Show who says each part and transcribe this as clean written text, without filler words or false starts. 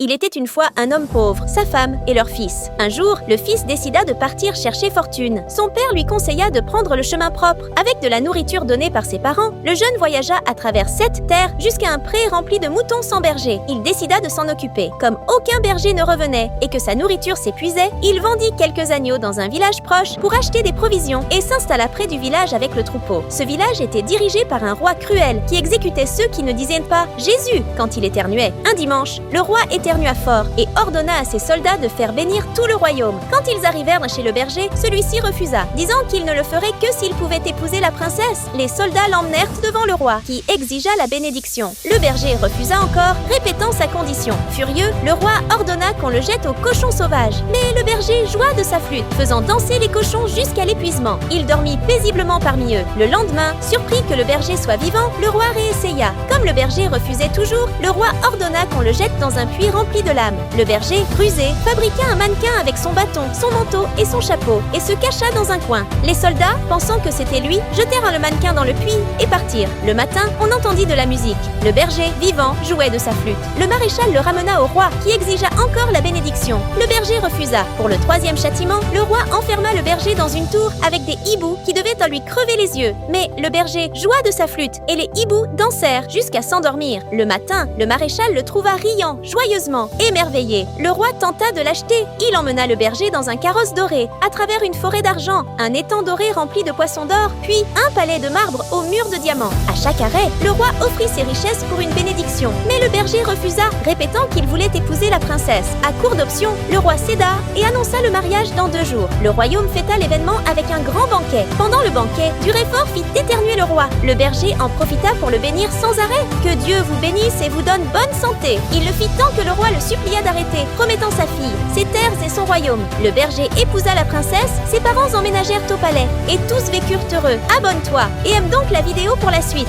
Speaker 1: Il était une fois un homme pauvre, sa femme et leur fils. Un jour, le fils décida de partir chercher fortune. Son père lui conseilla de prendre le chemin propre. Avec de la nourriture donnée par ses parents, le jeune voyagea à travers 7 terres jusqu'à un pré rempli de moutons sans berger. Il décida de s'en occuper. Comme aucun berger ne revenait et que sa nourriture s'épuisait, il vendit quelques agneaux dans un village proche pour acheter des provisions et s'installa près du village avec le troupeau. Ce village était dirigé par un roi cruel qui exécutait ceux qui ne disaient pas « Jésus » quand il éternuait. Un dimanche, le roi éternua fort et ordonna à ses soldats de faire bénir tout le royaume. Quand ils arrivèrent chez le berger, celui-ci refusa, disant qu'il ne le ferait que s'il pouvait épouser la princesse. Les soldats l'emmenèrent devant le roi, qui exigea la bénédiction. Le berger refusa encore, répétant sa condition. Furieux, le roi ordonna qu'on le jette aux cochons sauvages. Mais le berger joua de sa flûte, faisant danser les cochons jusqu'à l'épuisement. Il dormit paisiblement parmi eux. Le lendemain, surpris que le berger soit vivant, le roi réessaya. Comme le berger refusait toujours, le roi ordonna qu'on le jette dans un puits rempli de lames. Le berger, rusé, fabriqua un mannequin avec son bâton, son manteau et son chapeau, et se cacha dans un coin. Les soldats, pensant que c'était lui, jetèrent le mannequin dans le puits et partirent. Le matin, on entendit de la musique. Le berger, vivant, jouait de sa flûte. Le maréchal le ramena au roi, qui exigea encore la bénédiction. Le berger refusa. Pour le 3e châtiment, le roi enferma le berger dans une tour avec des hiboux qui devaient en lui crever les yeux. Mais le berger joua de sa flûte et les hiboux dansèrent jusqu'à s'endormir. Le matin, le maréchal le trouva riant, joyeusement, émerveillé. Le roi tenta de l'acheter. Il emmena le berger dans un carrosse doré, à travers une forêt d'argent, un étang doré rempli de poissons d'or, puis un palais de marbre aux murs de diamants. À chaque arrêt, le roi offrit ses richesses pour une bénédiction. Mais le berger refusa, répétant qu'il voulait épouser la princesse. À court d'options, le roi céda et annonça le mariage dans 2 jours. Le royaume fêta l'événement avec un grand banquet. Pendant le banquet, du réfort fit éternuer le roi. Le berger en profita pour le bénir sans arrêt. Que Dieu vous bénisse et vous donne bonne santé. Il le fit tant que le roi le supplia d'arrêter, promettant sa fille, ses terres et son royaume. Le berger épousa la princesse, ses parents emménagèrent au palais et tous vécurent heureux. Abonne-toi et aime donc la vidéo pour la suite.